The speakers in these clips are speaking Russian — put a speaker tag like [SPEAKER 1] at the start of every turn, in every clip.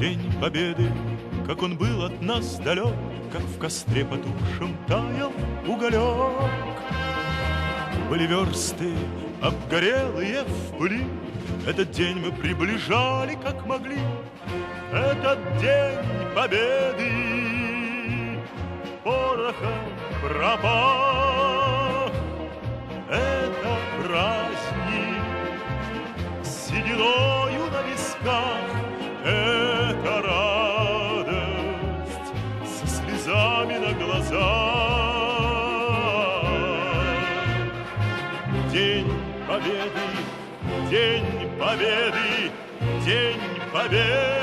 [SPEAKER 1] День Победы, как он был от нас далек, как в костре потухшем таял уголек. Были версты обгорелые в пыли, этот день мы приближали, как могли. Этот день Победы порохом пропах. Это праздник с сединою на висках, это радость со слезами на глазах. День Победы, День Победы, День Победы.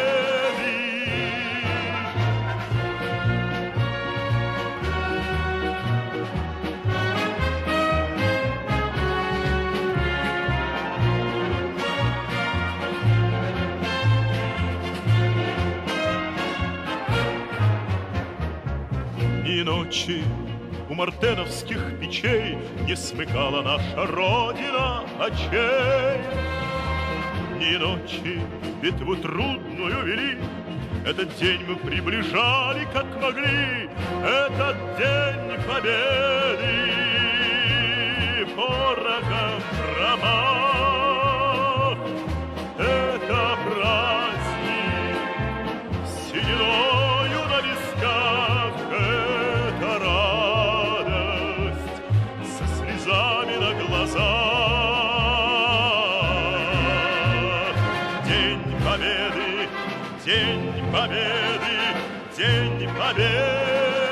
[SPEAKER 1] Ни ночи у мартеновских печей не смыкала наша Родина очей. Ни ночи битву трудную вели, этот день мы приближали, как могли. Этот день Победы порохом промах. Это праздник с сединою на висках, это радость со слезами на глазах. День Победы, День Победы, День Победы.